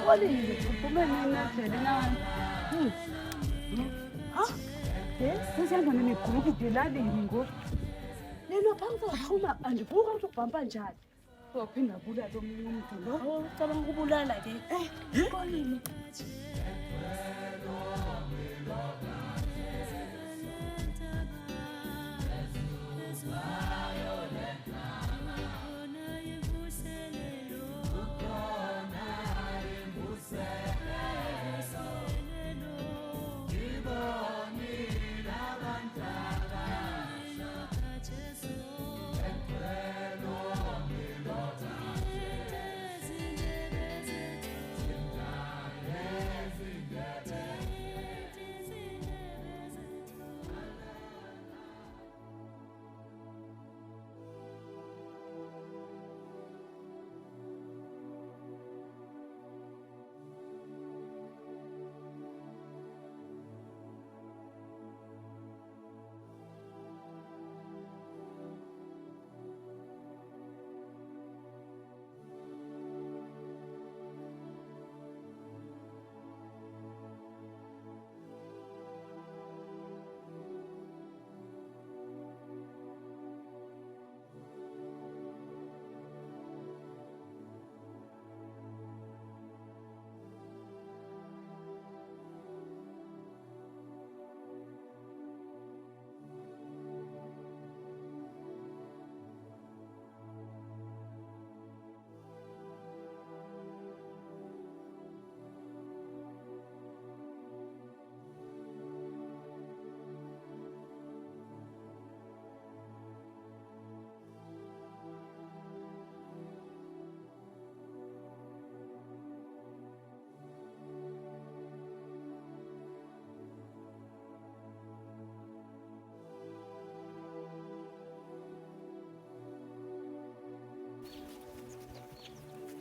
Xolile uphumele Jelena. Sesihamba nemigrupu elalini ngoku. Lelo phambi kokuphuma andibuka ukuthi ubhampa njani. Uzophinda bulala omunye umuntu lo. Ucabanga ukubulala ke. Xolile.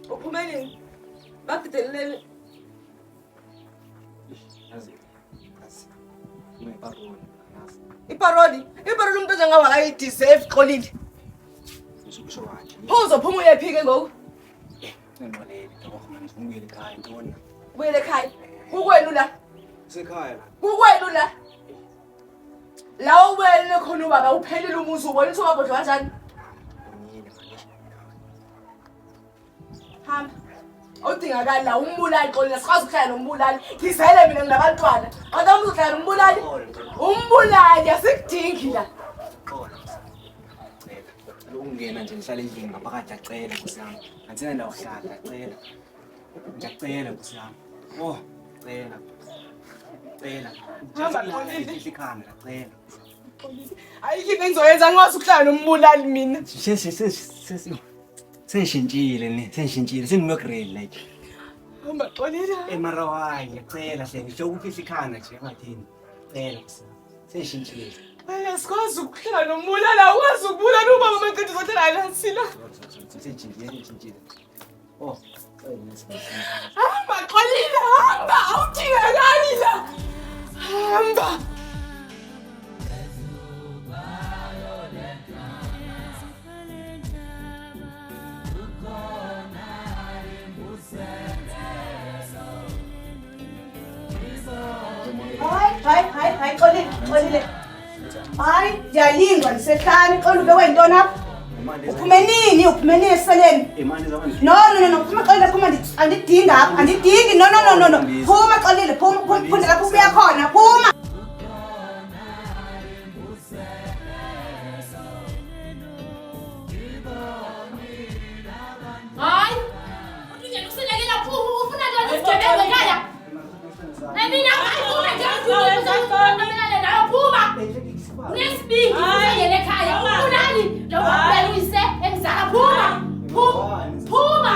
Uphumeleni bakudelele iparoli umuntu njengawe akayideserve Xolile. Uzophuma uyephike ngoku. Ubuyele ekhaya. Kukwenu la. Sekhaya la. Kukwenu la. La ubuyele khona ubaba uphelile umuzi ubona ukuthi ungabodla kanjani. Hamba. Udingakala la umbulali Xolile sikwazi ukuhlala nombulali. Ngizele mina nginabantwana. Awuzamu ukuhlala nombulali. Umbulali asikudingi la. Ungena nje ngihlala endlini ngaphakathi acela kusiyami. Ngathina ndawo hlala acela. Ngiyacela kusiyami. Oh, cela. Cela. Hamba Xolile. Ikhanda acela. Ayikho into engizoyenza ngwazi ukuhlala nombulali mina. Sengishintshile ne, sengishintshile senginograde like. Hamba Xolile. Emara wayi ngicela hle ngisho ukufihla ikhanda nje ngathini. Cela kusiyami. Sengishintshile. Sikwazi ukuhlala nombulali awukwazi ukubulala ubaba maqedwe zothela lansila. Sengishintshile. Oh, hamba Xolile hamba awudingakali la. Hamba. Hayi Xolile. Hayi ndiyalingwa ndisehlane Xolile ube wentoni apha? Uphume nini eseleni? No, phuma Xolile phuma andidingi apha, andidingi no. Phuma Xolile phuma lapho ubuya khona phuma. Hayi. Uthi uselekela ufuna ntoni isigebengu ekhaya? Mina ngifuna nje ukuphuma nayo phuma. Nesibindi usengene ekhaya. Unani? Lo wabela uyise emzala phuma. Phuma.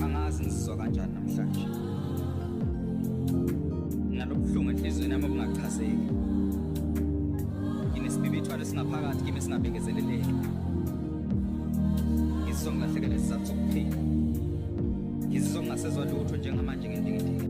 Angazi ngizizwa kanjani namhlanje. Nalobuhlungu enhlizweni yami obungachazeki. Nginesibibithwalo singaphakathi kimi singabekezeleleki. Ngizizwa ngilahlekelwe isizathu sokuphila. Ngizizwa ngingasezwa lutho njengamanje ngendingidingi.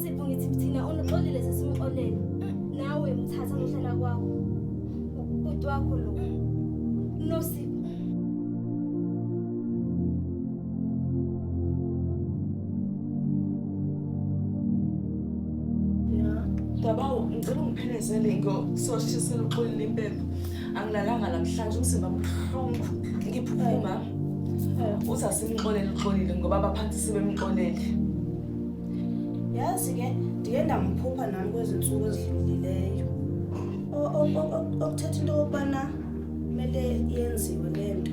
Nosipho ngithi thina unoxolile sesimxolele. Nawe mthatha ngohlala kwakho. Ubhuti wakho lo. Nosipho. Dabawo ngicela ungiphelezele ngososhisela uxolile impepho. Angilalanga namhlanje umzimba ubuhlungu. Ngiphuphuma. Uthi asimxolele uxolile ngoba abaphansi sebemxolele. Yazi ke ndike ndamphupha nami kwezinsuku ezidlulileyo. Okuthetha into yokubana kumele yenziwe lento.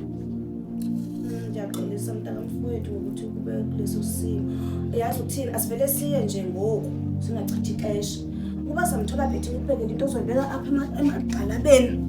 Ngiyaxolisa mntakamfowethu ukuthi kube kuleso simo. Yazi ukuthini asivele siye nje ngoku singachithi ixesha. Kuba samthola phethe ukubheka into ozoyibeka apha emagxalabeni.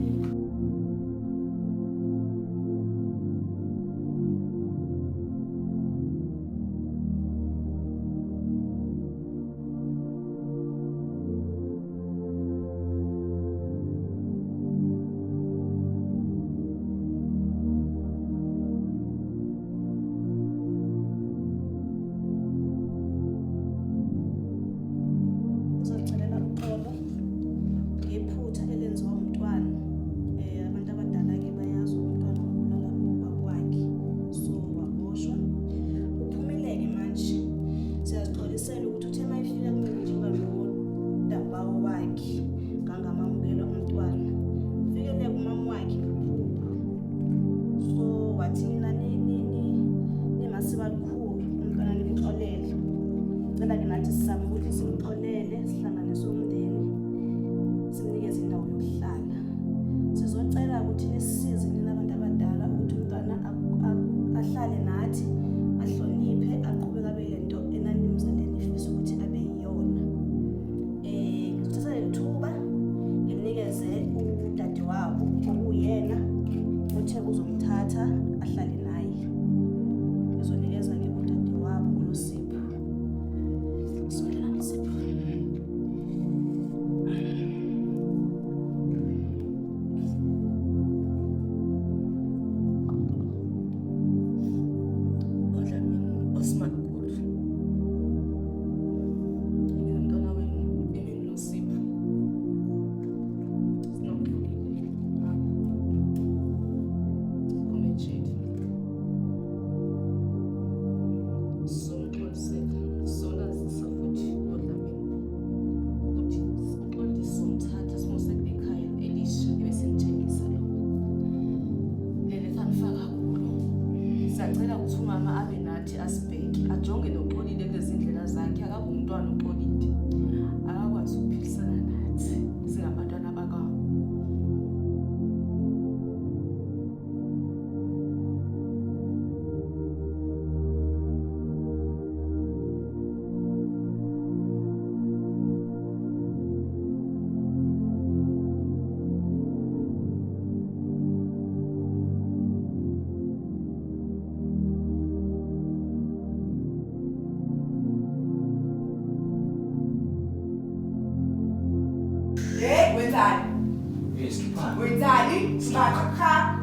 Wenzani? Sibakha.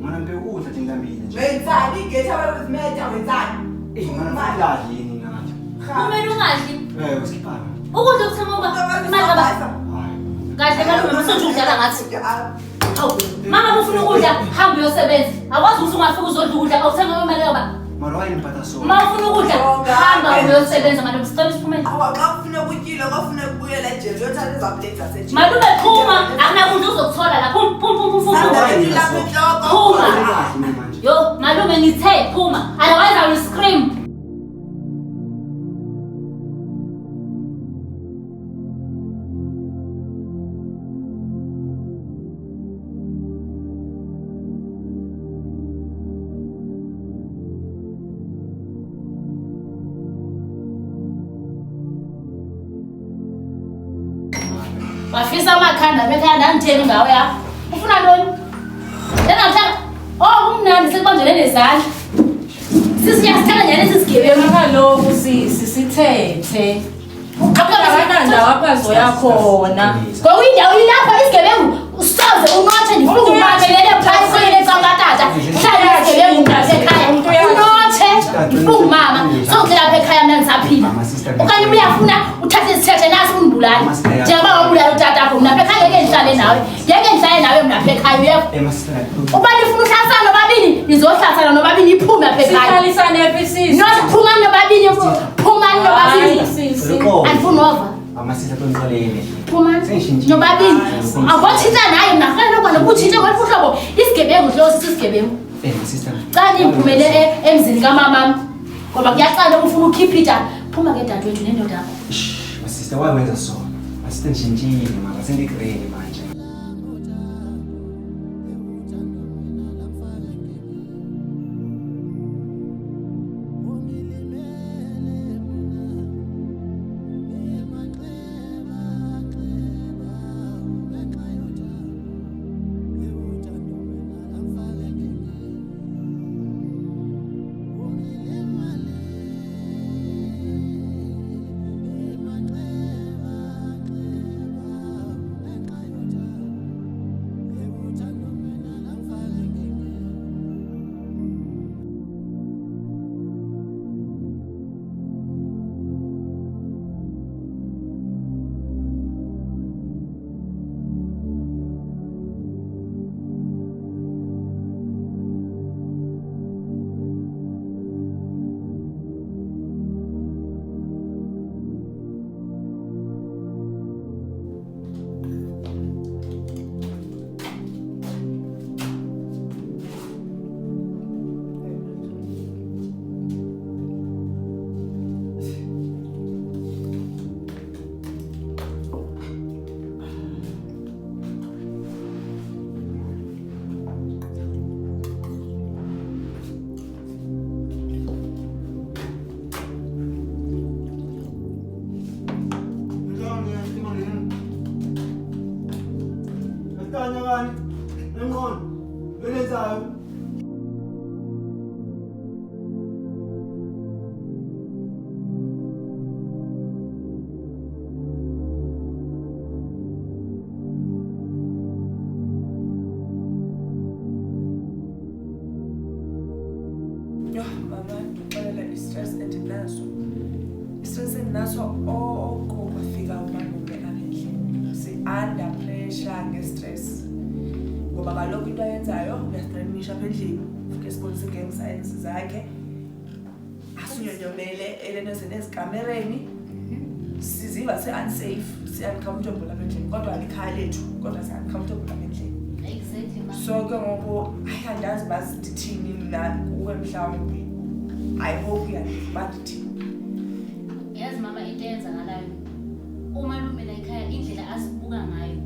Mana ngekudla nje ngilambile nje. Wenzani? Get away with me, wenzani? Mana ngidla yini ngathi? Kumele ungadli. Usikhipha. Ukudla kuthama uba imali kaba. Kahle kahle mase udlala ngathi. Awu, mama ufuna ukudla, hamba uyosebenza. Akwazi ukuthi ungafika uzodla ukudla awuthenga imali kaba. Mara wayini mpatha so. Uma ufuna ukudla, hamba uyosebenza manje usicela isiphumele. Xa ufuna ukutshila, ufuna ukubuyela nje uyothatha izaplate zasethi. Malume phuma, akunakudla uzokuthola la. Phuma. Yo, malume ngithe phuma. Otherwise I will scream. Wafisa amakhanda bekhanda ngitheni ngawe ya. Ufuna ntoni? Lengamhlanga umnandi sekubanjele nezandla. Sisiyasithanda njalo sisigebengu Kaloku sisithethe. Akananda waphazo yakhona. Ngokwindawo ilapha isigebengu usoze unothe ndifuna ukumamelele phasi kwele tata. Hlala isigebengu ngasekhaya. Unothe. Mama, songicela lapha ekhaya mina ngisaphila. Okanye uyafuna uthathe isithethe nasi ungibulala. Njengoba ngibulala utata wakho mina lapha ekhaya ngeke ngihlale nawe. Ngeke ngihlale nawe mina lapha ekhaya uyeva. Ubani ufuna uhlasana nobabili, nizohlasana nobabili iphume lapha ekhaya. Sihlalisane episisi. Phuma nobabili, phuma nobabili. Andifuna ova. Amasisa tonixolele. Phuma nobabili. Awuthinta naye mina kufanele ukubona ukuthinta kwehlobo isigebengu lo sisigebengu. Sister. Xa niphumele emzini kamama ngoba kuyaqala ufuna ukhiphita phuma ke dadewethu nendoda yakho. Sister wayenza sona. Asithi njintshile mama sendigrade manje. Stress endinaso. Stress endinaso okufika umalume ngendlela. Si-under pressure nge-stress. Ngoba kaloku into ayenzayo uyasitrimisha apha endlini. Ufike sibonise i-gang signs zakhe. Asinyonyomele elena ezikamereni. Siziva si-unsafe, si-uncomfortable apha endlini. Kodwa alikhaya lethu, kodwa si-uncomfortable apha endlini. Exactly ma. So ke ngoku ayandazi bazidithini mna kuwe mhlawumbi. I hope uyandibadithi. Yazi mama into eyenzakalayo. Umalume la ekhaya indlela asibuka ngayo.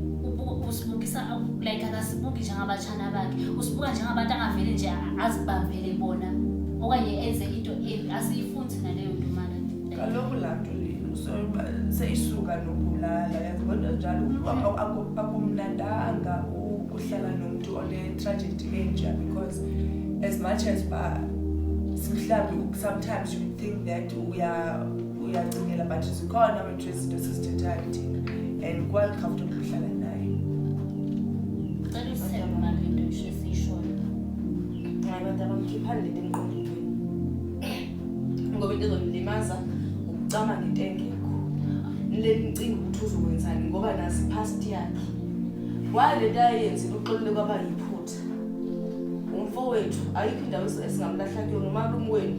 Usibukisa like akasibuki njengabatshana bakhe. Usibuka njengabantu angavele nje azibambele bona. Okanye enze into asiyifunzi naleyo nto manje. Kaloku laa nto leyo so seyisuka nokubulala yazi kodwa njalo akumnandanga ukuhlala nomuntu one-tragedy enja because as much as mhlawumbi sometimes you would think that uyacingela but zikhona abantu izinto esizithethayo thina and kwa-comfortable ukuhlala naye. Cela usebe mama into esiyishona. Abantu abamkhiphani lento emqondweni. Ngoba into ezomlimaza ukucama ngento engekho. Nileli mcinga ukuthi uzokwenzani ngoba nazi past yakhe. Wale ayenzile uxolile kwaba yiphutha. Umfowethu ayikho indawo esingamlahla kuyona umalume wenu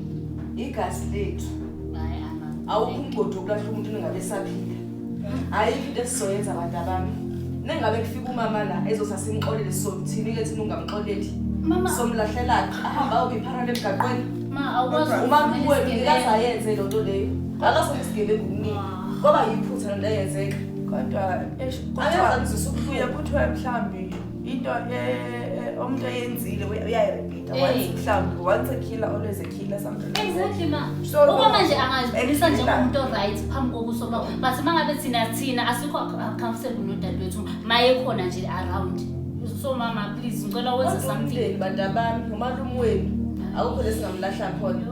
igazi lethu. Hayi ama. Awukho umgodi wokulahla umuntu ningabe saphila. Ayikho into esizoyenza abantu abami. Nengabe kufika umama la ezosasimxolele sokuthini ke thina ungamxoleli. Mama somlahlela ahamba ubiphara lemgaqweni. Ma awukwazi umalume wenu ngikazayenze lo nto leyo. Akasokusigebengu kuningi. Ngoba yiphutha lento eyenzeka. Kodwa uya kuthiwa mhlawumbi into umuntu eyenzile uyayirepeata once mhlawumbi once a killer always a killer something. Exactly ma. Uma manje angazibonisa njengomuntu right phambi kokuso bakho. But mangabe thina asikho comfortable nodadewethu maye khona nje around. So mama please ngicela wenze something bantu abami umalume wenu awukho lesingamlahla khona.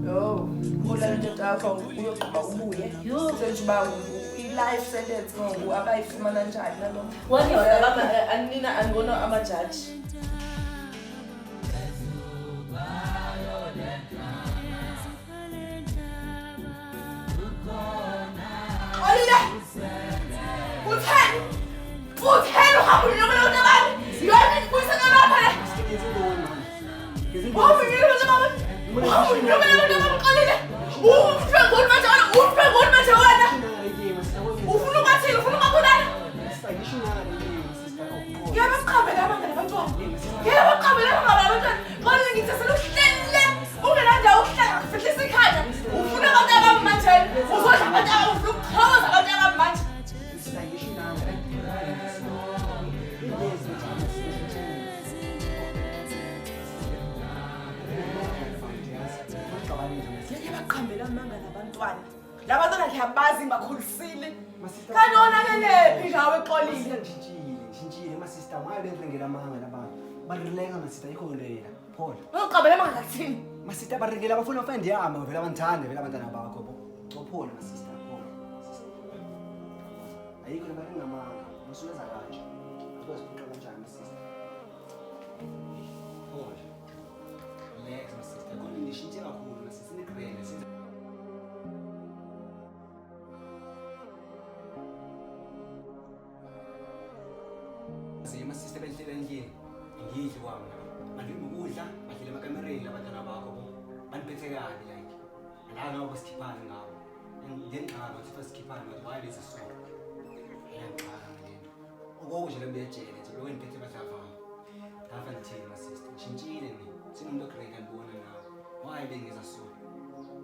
Yo, ngola into takho uyoqhubeka ubuye. Senje ba life sentence ngoku abayifumana kanjani nalo. Wona anina angona amajaji. ngiyabazi ngakhulisile. Kanona kelephi ngawe exolile. Shintshile masista maye bengela amanga labantu. Barileka masista ikho leya. Paul. Uqabela manje kuthini? Masista barileka bafuna ufendi yami vela abantande vela abantwana bakho. Paul masista Paul. Ayikho lebantu ngamanga. Musuza kanje. Ukwazi ukuqala kanjani masista? Paul. Relax masista. Konke ngishintshe kakhulu masista nigrele siza. Zima sister benhle endlini. Ngidle kwami. Manje ukudla, badlela emakamereni labantwana bakho. Baniphethe kabi like. La ngoba sikhipana ngawo. Ngenqaba ukuthi sikhipana ukuthi why lezi so. Ngenqaba ngene. Ukuzwe lembejele nje lo eniphethe badlava. Dafa ngithini my sister. Shintshile ni. Sinomuntu okreka ngibona nawe. Why bengeza so.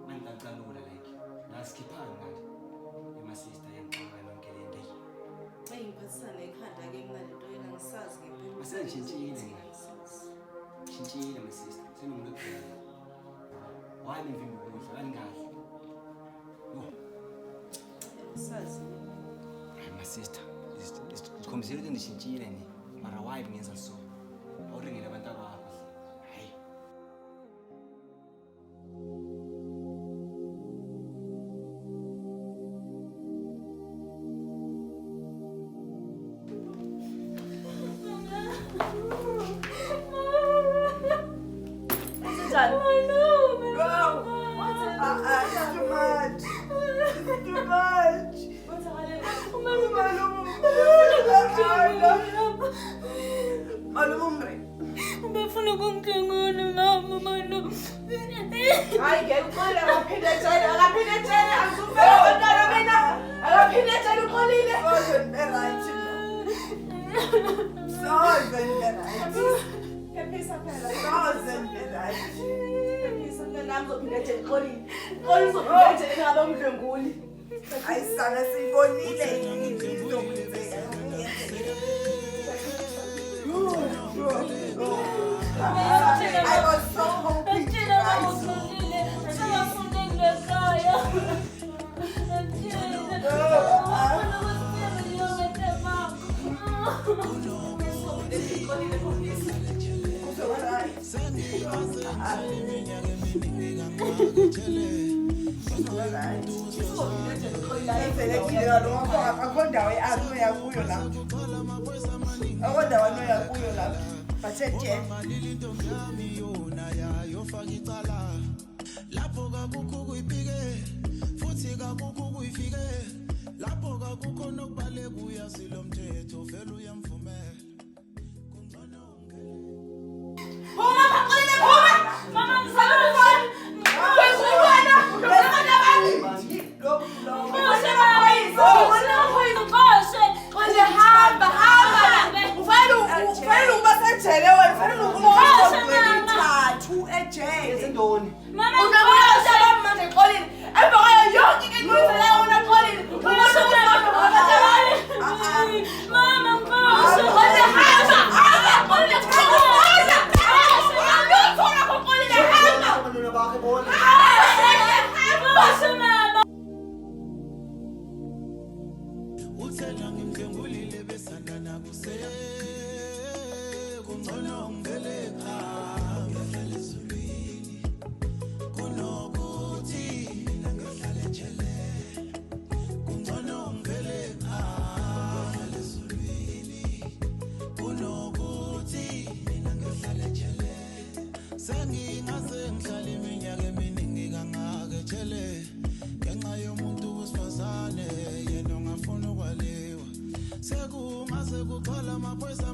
Manje ngicalula like. La sikhipana ngathi. My sister yenqaba lonke le nto. Ngiphathisana ekhanda ke ngalento yena ngisazi ngempela. Masishintshile. Shintshile my sister. Sinomuntu okreka. Why living ukudla kangazi? Ngisazi. My sister, isikhombisile ukuthi ndishintshile ni. Mara why ngenza so? Awuringile abantu abakho. Hayi. Bafuna ukungithengana mama mano. Hayi ke uqala ngaphinde tshela azuvela abantwana mina. Akaphinde tshela uqolile. Ephisa phela. Ephisa phela namzophinde tshela uqolile. Uqolile uzophinde tshela ngabe umdlenguli. Ayisana sibonile izokwenzeka. I was so happy. Akondawo anoya kuyo la. Akondawo anoya kuyo la. Bathethe. Lapho kakukho kuyipike futhi kakukho kuyifike lapho kakukho nokubaleka uyazilo mthetho vele uyamvumela kungcono Mama msana. Sekugcwala amaphoyisa